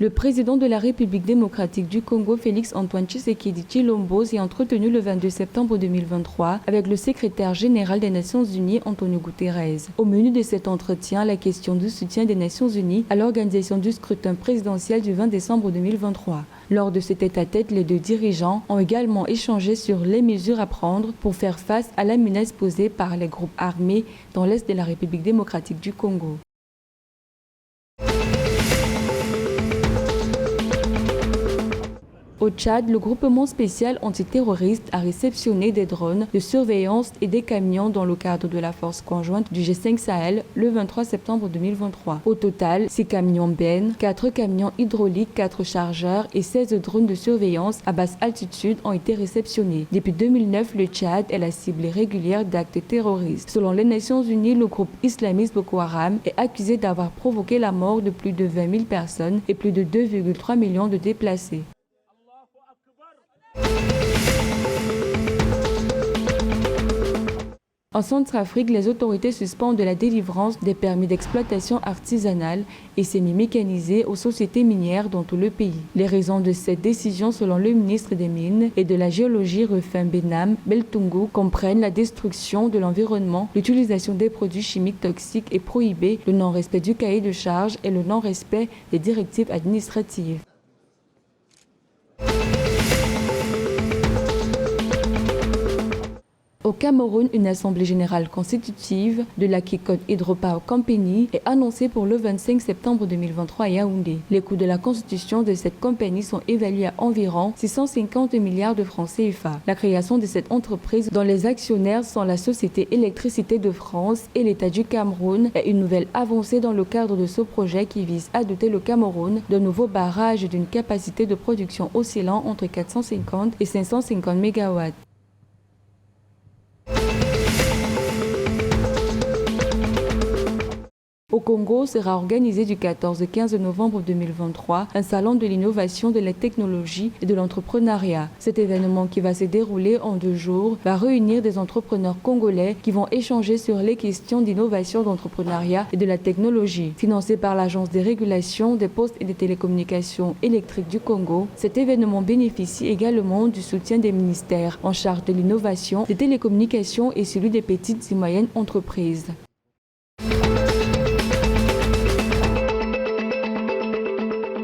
Le président de la République démocratique du Congo, Félix-Antoine Tshisekedi Tshilombo, s'est entretenu le 22 septembre 2023 avec le secrétaire général des Nations Unies, Antonio Guterres. Au menu de cet entretien, la question du soutien des Nations Unies à l'organisation du scrutin présidentiel du 20 décembre 2023. Lors de cet tête-à-tête, les deux dirigeants ont également échangé sur les mesures à prendre pour faire face à la menace posée par les groupes armés dans l'est de la République démocratique du Congo. Au Tchad, le groupement spécial antiterroriste a réceptionné des drones de surveillance et des camions dans le cadre de la force conjointe du G5 Sahel le 23 septembre 2023. Au total, 6 camions bennes, 4 camions hydrauliques, 4 chargeurs et 16 drones de surveillance à basse altitude ont été réceptionnés. Depuis 2009, le Tchad est la cible régulière d'actes terroristes. Selon les Nations Unies, le groupe islamiste Boko Haram est accusé d'avoir provoqué la mort de plus de 20 000 personnes et plus de 2,3 millions de déplacés. En Centrafrique, les autorités suspendent la délivrance des permis d'exploitation artisanale et semi-mécanisée aux sociétés minières dans tout le pays. Les raisons de cette décision, selon le ministre des Mines et de la Géologie Rufin Benam Beltungu, comprennent la destruction de l'environnement, l'utilisation des produits chimiques toxiques et prohibés, le non-respect du cahier de charges et le non-respect des directives administratives. Au Cameroun, une assemblée générale constitutive de la Kikon Hydropower Company est annoncée pour le 25 septembre 2023 à Yaoundé. Les coûts de la constitution de cette compagnie sont évalués à environ 650 milliards de francs CFA. La création de cette entreprise, dont les actionnaires sont la Société Électricité de France et l'État du Cameroun, est une nouvelle avancée dans le cadre de ce projet qui vise à doter le Cameroun d'un nouveau barrage d'une capacité de production oscillant entre 450 et 550 MW. Au Congo sera organisé du 14 au 15 novembre 2023 un salon de l'innovation, de la technologie et de l'entrepreneuriat. Cet événement, qui va se dérouler en 2 jours, va réunir des entrepreneurs congolais qui vont échanger sur les questions d'innovation, d'entrepreneuriat et de la technologie. Financé par l'Agence des régulations des postes et des télécommunications électriques du Congo, cet événement bénéficie également du soutien des ministères en charge de l'innovation, des télécommunications et celui des petites et moyennes entreprises.